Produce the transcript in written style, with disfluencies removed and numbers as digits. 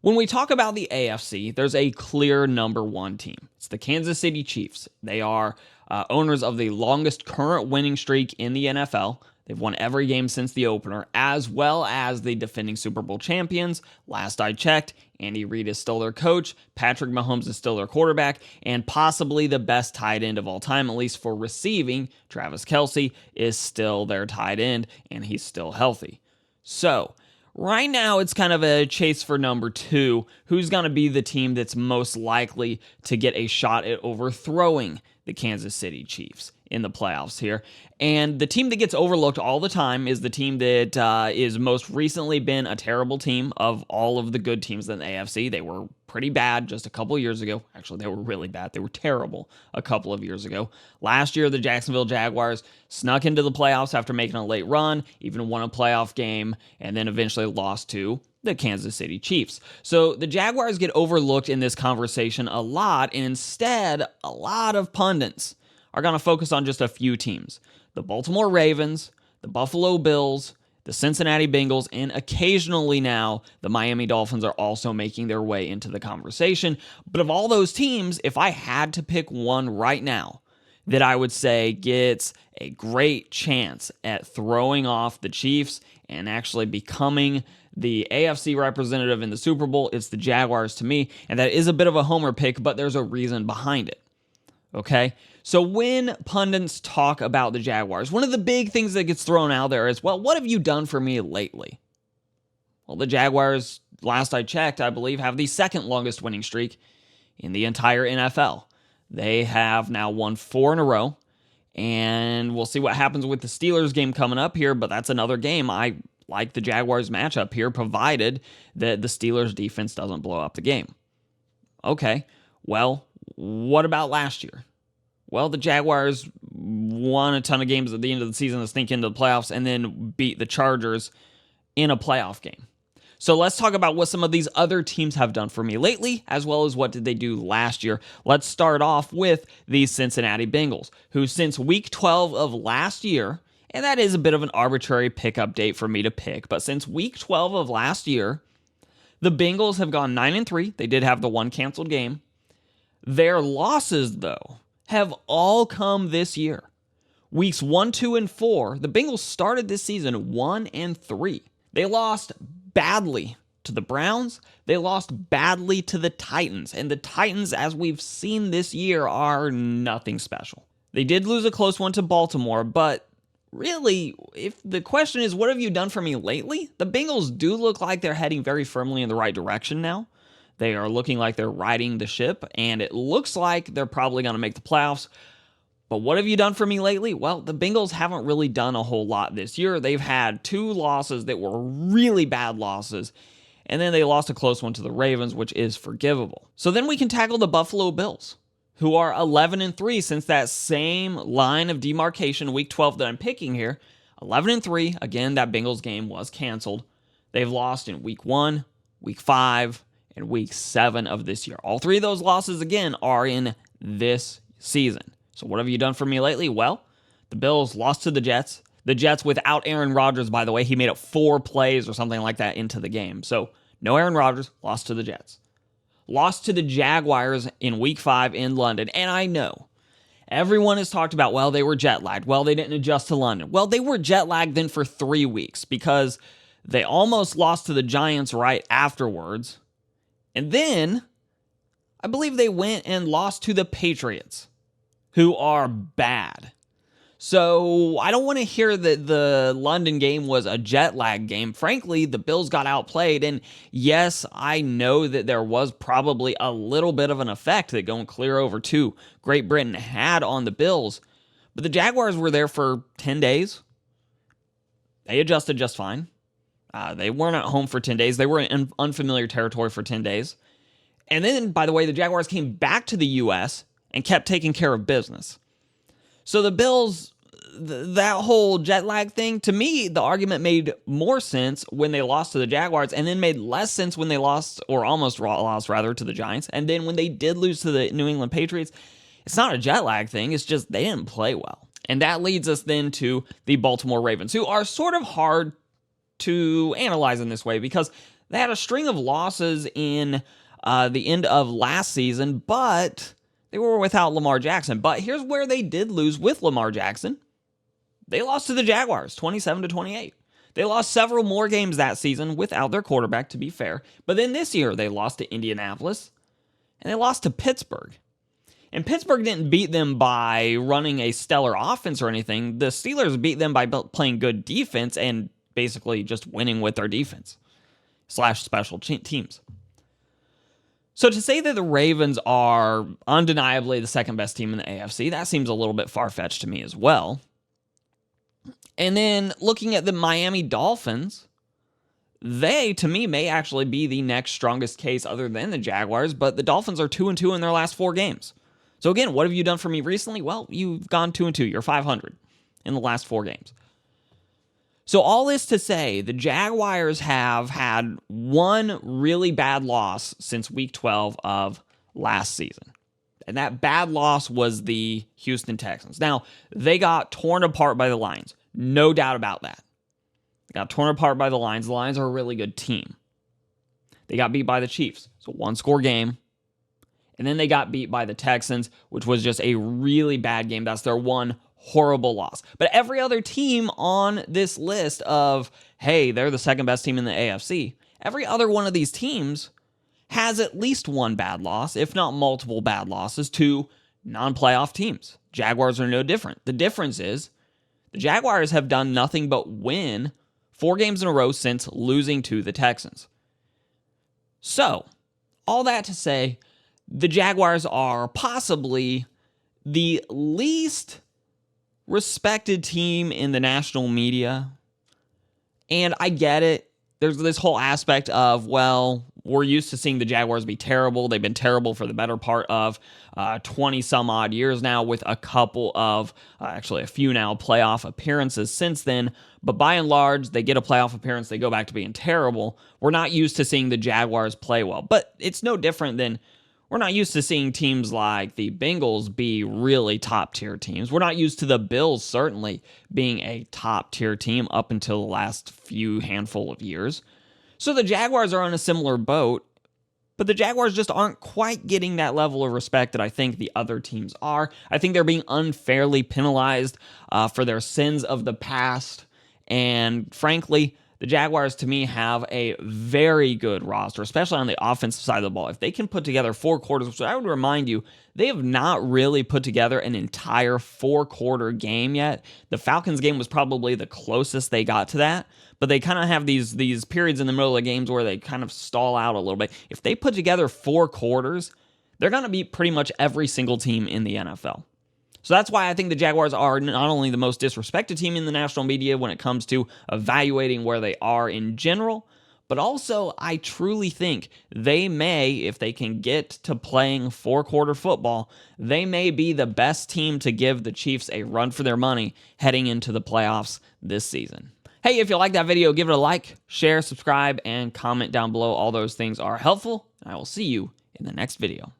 When we talk about the AFC, there's a clear number one team. It's the Kansas City Chiefs. They are owners of the longest current winning streak in the NFL. They've won every game since the opener, as well as the defending Super Bowl champions. Last I checked, Andy Reid is still their coach, Patrick Mahomes is still their quarterback, and possibly the best tight end of all time, at least for receiving. Travis Kelce is still their tight end, and he's still healthy. So, right now, it's kind of a chase for number two. Who's going to be the team that's most likely to get a shot at overthrowing the Kansas City Chiefs in the playoffs here? And the team that gets overlooked all the time is the team that is most recently been a terrible team of all of the good teams in the AFC. They were pretty bad just a couple years ago. Actually, they were really bad. They were terrible a couple of years ago. Last year, the Jacksonville Jaguars snuck into the playoffs after making a late run, even won a playoff game, and then eventually lost to the Kansas City Chiefs. So the Jaguars get overlooked in this conversation a lot, and instead, a lot of pundits are going to focus on just a few teams. The Baltimore Ravens, the Buffalo Bills, the Cincinnati Bengals, and occasionally now the Miami Dolphins are also making their way into the conversation. But of all those teams, if I had to pick one right now that I would say gets a great chance at throwing off the Chiefs and actually becoming the AFC representative in the Super Bowl, it's the Jaguars to me. And that is a bit of a homer pick, but there's a reason behind it. Okay? So when pundits talk about the Jaguars, one of the big things that gets thrown out there is, well, what have you done for me lately? Well, the Jaguars, last I checked, I believe, have the second longest winning streak in the entire NFL. They have now won 4 in a row, and we'll see what happens with the Steelers game coming up here, but that's another game I like the Jaguars matchup here, provided that the Steelers defense doesn't blow up the game. Okay, well, what about last year? Well, the Jaguars won a ton of games at the end of the season to sneak into the playoffs and then beat the Chargers in a playoff game. So let's talk about what some of these other teams have done for me lately, as well as what did they do last year. Let's start off with the Cincinnati Bengals, who since week 12 of last year, and that is a bit of an arbitrary pickup date for me to pick, but since week 12 of last year, the Bengals have gone 9-3. They did have the one canceled game. Their losses, though, have all come this year. Weeks 1, 2, and 4, the Bengals started this season 1-3. They lost badly to the Browns. They lost badly to the Titans. And the Titans, as we've seen this year, are nothing special. They did lose a close one to Baltimore, but really, if the question is, what have you done for me lately? The Bengals do look like they're heading very firmly in the right direction now. They are looking like they're riding the ship, and it looks like they're probably going to make the playoffs. But what have you done for me lately? Well, the Bengals haven't really done a whole lot this year. They've had 2 losses that were really bad losses, and then they lost a close one to the Ravens, which is forgivable. So then we can tackle the Buffalo Bills, who are 11-3 since that same line of demarcation, week 12 that I'm picking here. 11-3. Again, that Bengals game was canceled. They've lost in week 1, week 5, and week 7 of this year. All 3 of those losses, again, are in this season. So what have you done for me lately? Well, the Bills lost to the Jets. The Jets without Aaron Rodgers, by the way. He made up 4 plays or something like that into the game. So no Aaron Rodgers, lost to the Jets. Lost to the Jaguars in week 5 in London. And I know everyone has talked about, well, they were jet lagged. Well, they didn't adjust to London. Well, they were jet lagged then for 3 weeks because they almost lost to the Giants right afterwards. And then, I believe they went and lost to the Patriots, who are bad. So, I don't want to hear that the London game was a jet lag game. Frankly, the Bills got outplayed, and yes, I know that there was probably a little bit of an effect that going clear over to Great Britain had on the Bills, but the Jaguars were there for 10 days. They adjusted just fine. They weren't at home for 10 days. They were in unfamiliar territory for 10 days. And then, by the way, the Jaguars came back to the U.S. and kept taking care of business. So the Bills, that whole jet lag thing, to me, the argument made more sense when they lost to the Jaguars and then made less sense when they lost, or almost lost, rather, to the Giants. And then when they did lose to the New England Patriots, it's not a jet lag thing. It's just they didn't play well. And that leads us then to the Baltimore Ravens, who are sort of hard to analyze in this way because They had a string of losses in the end of last season, but they were without Lamar Jackson. But here's where they did lose with Lamar Jackson. They lost to the Jaguars, 27-28. They lost several more games that season without their quarterback, to be fair. But then this year, they lost to Indianapolis, and they lost to Pittsburgh. And Pittsburgh didn't beat them by running a stellar offense or anything. The Steelers beat them by playing good defense and basically just winning with their defense / special teams. So to say that the Ravens are undeniably the second best team in the AFC, that seems a little bit far-fetched to me as well. And then looking at the Miami Dolphins, they, to me, may actually be the next strongest case other than the Jaguars, but the Dolphins are 2-2 in their last 4 games. So again, what have you done for me recently? Well, you've gone 2-2. You're 500 in the last 4 games. So all this to say, the Jaguars have had one really bad loss since week 12 of last season. And that bad loss was the Houston Texans. Now, they got torn apart by the Lions. No doubt about that. They got torn apart by the Lions. The Lions are a really good team. They got beat by the Chiefs. So 1-score game. And then they got beat by the Texans, which was just a really bad game. That's their one horrible loss. But every other team on this list of, hey, they're the second best team in the AFC, every other one of these teams has at least one bad loss, if not multiple bad losses, to non-playoff teams. Jaguars are no different. The difference is the Jaguars have done nothing but win 4 games in a row since losing to the Texans. So, all that to say, the Jaguars are possibly the least respected team in the national media. And I get it. There's this whole aspect of, well, we're used to seeing the Jaguars be terrible. They've been terrible for the better part of 20 some odd years now, with a couple of, actually a few now, playoff appearances since then. But by and large, they get a playoff appearance, they go back to being terrible. We're not used to seeing the Jaguars play well. But it's no different than we're not used to seeing teams like the Bengals be really top-tier teams. We're not used to the Bills certainly being a top-tier team up until the last few handful of years. So the Jaguars are on a similar boat, but the Jaguars just aren't quite getting that level of respect that I think the other teams are. I think they're being unfairly penalized for their sins of the past, and frankly, the Jaguars, to me, have a very good roster, especially on the offensive side of the ball. If they can put together 4 quarters, which I would remind you, they have not really put together an entire 4-quarter game yet. The Falcons game was probably the closest they got to that, but they kind of have these periods in the middle of the games where they kind of stall out a little bit. If they put together 4 quarters, they're going to beat pretty much every single team in the NFL. So that's why I think the Jaguars are not only the most disrespected team in the national media when it comes to evaluating where they are in general, but also I truly think they may, if they can get to playing 4-quarter football, they may be the best team to give the Chiefs a run for their money heading into the playoffs this season. Hey, if you like that video, give it a like, share, subscribe, and comment down below. All those things are helpful, and I will see you in the next video.